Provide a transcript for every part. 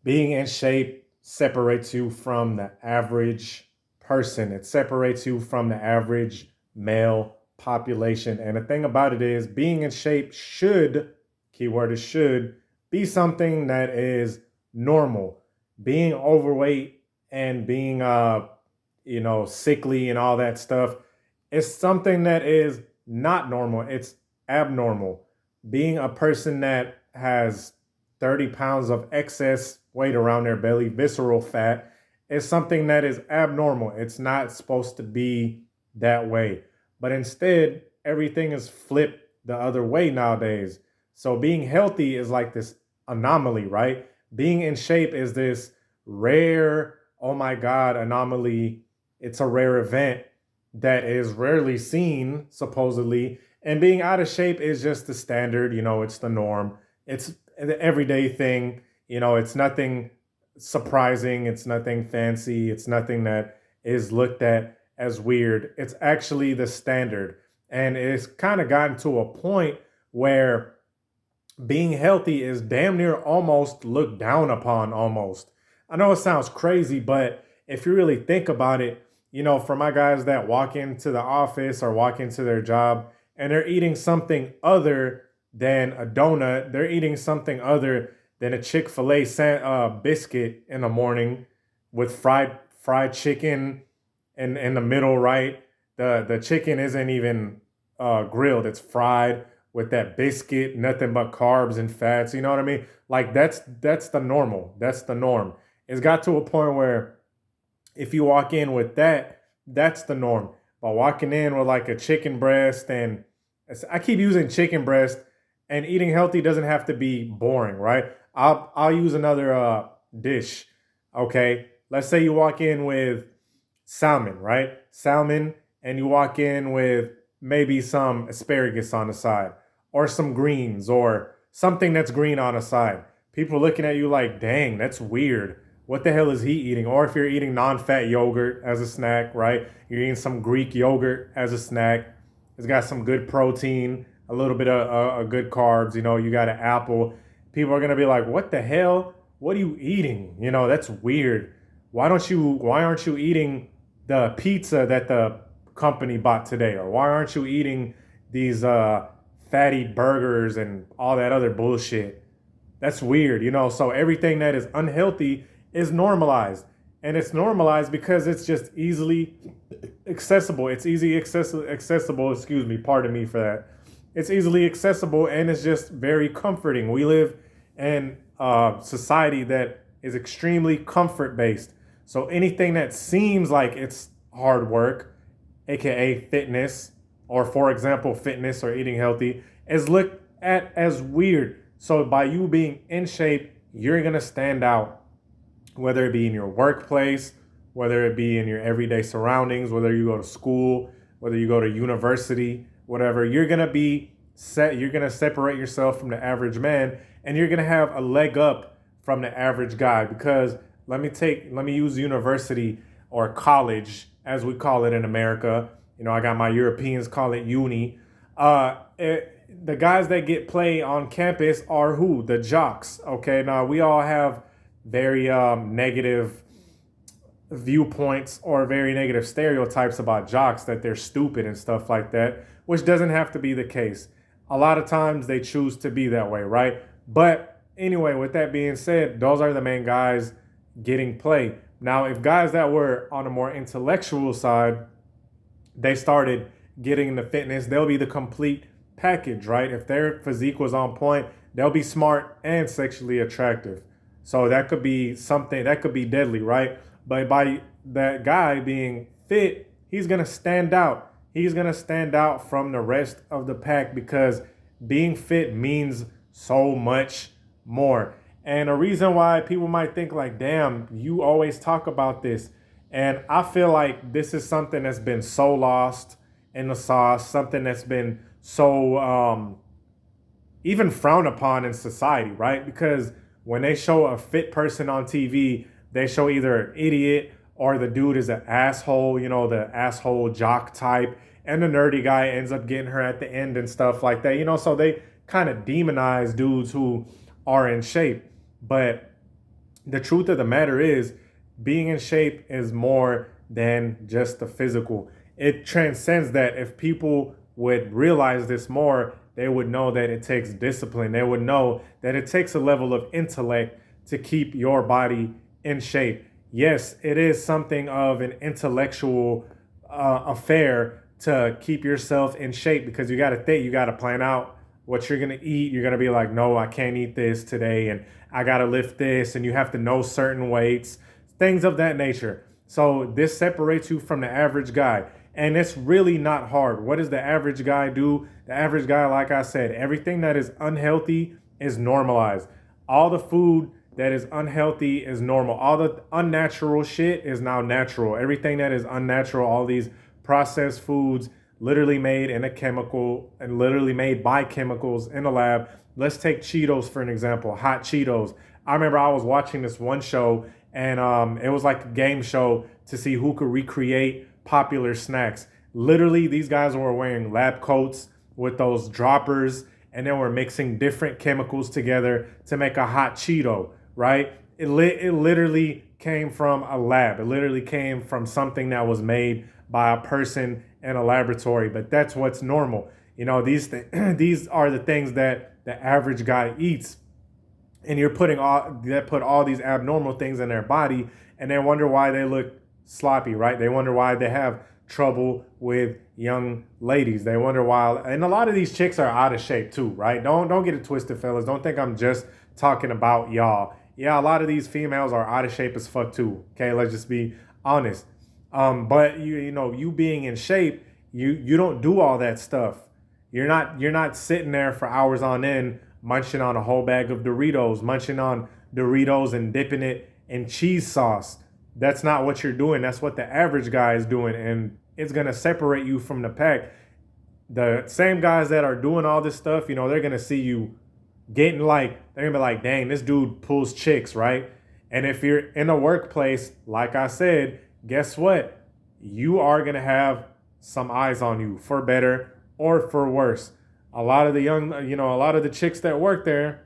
Being in shape separates you from the average person. It separates you from the average male population. And the thing about it is, being in shape should, keyword is should, be something that is normal. Being overweight and being, sickly and all that stuff is something that is not normal. It's abnormal. Being a person that has 30 pounds of excess weight around their belly, visceral fat, is something that is abnormal. It's not supposed to be that way. But instead, everything is flipped the other way nowadays. So being healthy is like this anomaly, right? Being in shape is this rare, oh my God, anomaly. It's a rare event that is rarely seen, supposedly. And being out of shape is just the standard, it's the norm. It's the everyday thing. It's nothing surprising. It's nothing fancy. It's nothing that is looked at as weird. It's actually the standard. And it's kind of gotten to a point where being healthy is damn near almost looked down upon almost. I know it sounds crazy, but if you really think about it, for my guys that walk into the office or walk into their job and they're eating something other than a donut, they're eating something other than a Chick-fil-A biscuit in the morning with fried chicken in the middle, right? The chicken isn't even grilled; it's fried with that biscuit, nothing but carbs and fats. You know what I mean? Like that's the normal. That's the norm. It's got to a point where if you walk in with that, that's the norm. But walking in with like a chicken breast, and I keep using chicken breast, and eating healthy doesn't have to be boring, right? I'll use another dish. Okay, let's say you walk in with salmon, right? Salmon, and you walk in with maybe some asparagus on the side, or some greens, or something that's green on the side. People looking at you like, dang, that's weird. What the hell is he eating? Or if you're eating non-fat yogurt as a snack, right? You're eating some Greek yogurt as a snack. It's got some good protein, a little bit of good carbs. You got an apple. People are gonna be like, "What the hell? What are you eating? That's weird. Why aren't you eating the pizza that the company bought today? Or why aren't you eating these fatty burgers and all that other bullshit?" That's weird, So everything that is unhealthy is normalized. And it's normalized because it's just easily accessible. It's accessible, excuse me, pardon me for that. It's easily accessible and it's just very comforting. We live in a society that is extremely comfort based. So anything that seems like it's hard work, aka fitness, or for example, fitness or eating healthy, is looked at as weird. So by you being in shape, you're gonna stand out, whether it be in your workplace, whether it be in your everyday surroundings, whether you go to school, whether you go to university, whatever. You're gonna separate yourself from the average man, and you're gonna have a leg up from the average guy. Because let me use university or college as we call it in America. I got my Europeans call it uni. The guys that get play on campus are who? The jocks. Okay, now we all have very negative viewpoints or very negative stereotypes about jocks, that they're stupid and stuff like that, which doesn't have to be the case. A lot of times they choose to be that way, right? But anyway, with that being said, those are the main guys getting play. Now, if guys that were on a more intellectual side, they started getting the fitness, they'll be the complete package, right? If their physique was on point, they'll be smart and sexually attractive. So that could be something that could be deadly, right? But by that guy being fit, he's gonna stand out. He's gonna stand out from the rest of the pack because being fit means so much more. And a reason why people might think like, damn, you always talk about this. And I feel like this is something that's been so lost in the sauce, something that's been so even frowned upon in society, right? Because when they show a fit person on TV, they show either an idiot or the dude is an asshole, the asshole jock type, and the nerdy guy ends up getting her at the end and stuff like that, So they kind of demonize dudes who are in shape. But the truth of the matter is, being in shape is more than just the physical. It transcends that. If people would realize this more, they would know that it takes discipline. They would know that it takes a level of intellect to keep your body in shape. Yes, it is something of an intellectual affair to keep yourself in shape, because you got to think, you got to plan out what you're going to eat. You're going to be like, no, I can't eat this today, and I got to lift this, and you have to know certain weights, things of that nature. So this separates you from the average guy. And it's really not hard. What does the average guy do? The average guy, like I said, everything that is unhealthy is normalized. All the food that is unhealthy is normal. All the unnatural shit is now natural. Everything that is unnatural, all these processed foods, literally made in a chemical and literally made by chemicals in a lab. Let's take Cheetos for an example. Hot Cheetos. I remember I was watching this one show, and it was like a game show to see who could recreate popular snacks. Literally, these guys were wearing lab coats with those droppers, and they were mixing different chemicals together to make a hot Cheeto, right? It literally came from a lab. It literally came from something that was made by a person in a laboratory. But that's what's normal. You know, these are the things that the average guy eats. And you're putting all these abnormal things in their body, and they wonder why they look sloppy, right? They wonder why they have trouble with young ladies. They wonder why, and a lot of these chicks are out of shape too, right? Don't get it twisted, fellas. Don't think I'm just talking about y'all. Yeah, a lot of these females are out of shape as fuck too. Okay, let's just be honest. But you know, you being in shape, you don't do all that stuff. You're not sitting there for hours on end munching on a whole bag of Doritos, munching on Doritos and dipping it in cheese sauce. That's not what you're doing. That's what the average guy is doing, and it's gonna separate you from the pack. The same guys that are doing all this stuff, you know, they're gonna see you getting like, they're gonna be like, dang, this dude pulls chicks, right? And if you're in a workplace, like I said, guess what? You are gonna have some eyes on you, for better or for worse. A lot of the a lot of the chicks that work there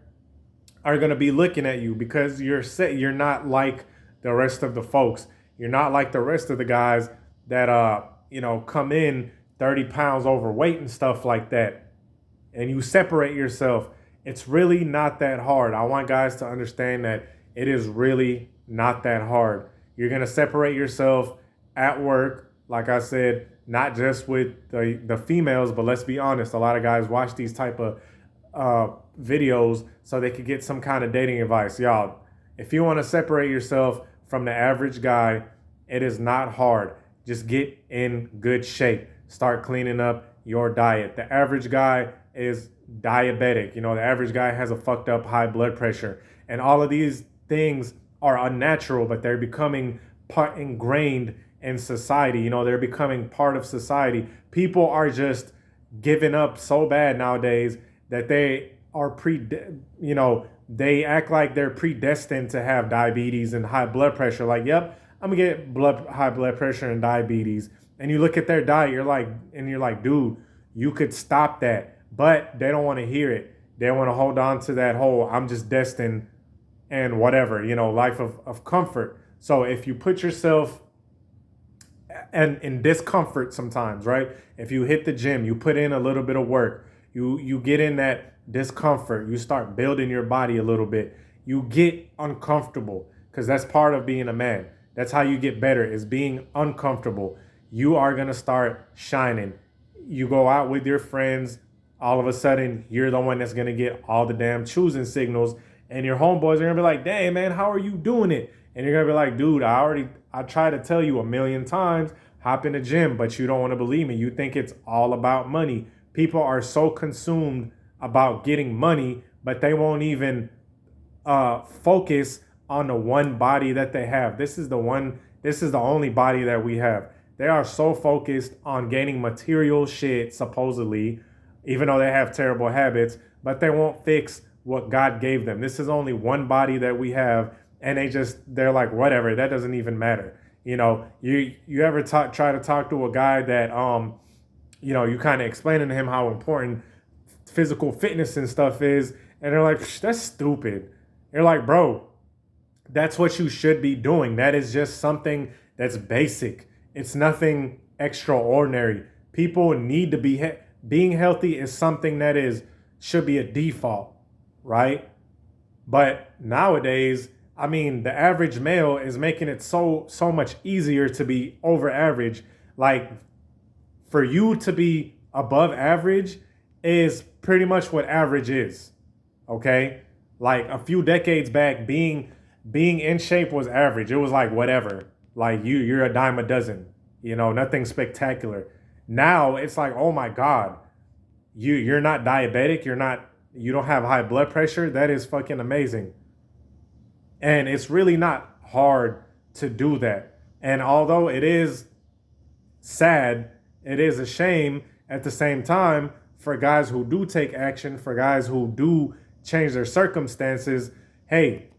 are gonna be looking at you because you're not like the rest of the folks. You're not like the rest of the guys that come in 30 pounds overweight and stuff like that. And you separate yourself. It's really not that hard. I want guys to understand that it is really not that hard. You're gonna separate yourself at work, like I said, not just with the females, but let's be honest, a lot of guys watch these type of videos so they could get some kind of dating advice. Y'all, if you want to separate yourself from the average guy, it is not hard. Just get in good shape. Start cleaning up your diet. The average guy is diabetic. You know, the average guy has a fucked up high blood pressure. And all of these things are unnatural, but they're becoming ingrained in society. You know, they're becoming part of society. People are just giving up so bad nowadays that they are they act like they're predestined to have diabetes and high blood pressure. Like, yep, I'm gonna get high blood pressure and diabetes. And you look at their diet, you're like, dude, you could stop that. But they don't want to hear it. They want to hold on to that whole I'm just destined and whatever, life of comfort. So if you put yourself and in discomfort sometimes, right? If you hit the gym, you put in a little bit of work, you get in that discomfort, you start building your body a little bit, you get uncomfortable, because that's part of being a man. That's how you get better, is being uncomfortable. You are going to start shining. You go out with your friends, all of a sudden you're the one that's going to get all the damn choosing signals, and your homeboys are going to be like, dang man, how are you doing it? And you're going to be like, dude, I tried to tell you a million times, hop in the gym, but you don't want to believe me. You think it's all about money. People are so consumed about getting money, but they won't even focus on the one body that they have. This is the only body that we have. They are so focused on gaining material shit, supposedly, even though they have terrible habits, but they won't fix what God gave them. This is only one body that we have, and they're like, whatever, that doesn't even matter. You ever try to talk to a guy that you kind of explaining to him how important physical fitness and stuff is, and they're like, that's stupid. They're like, bro, That's what you should be doing. That is just something that's basic. It's nothing extraordinary. People need to be being healthy is something that is should be a default, right? But nowadays, I mean, the average male is making it so much easier to be over average. Like for you to be above average is pretty much what average is. Okay? Like a few decades back, being in shape was average. It was like whatever. Like you're a dime a dozen. You know, nothing spectacular. Now it's like, oh my God, you're not diabetic, you don't have high blood pressure. That is fucking amazing. And it's really not hard to do that. And although it is sad, it is a shame at the same time for guys who do take action, for guys who do change their circumstances. Hey,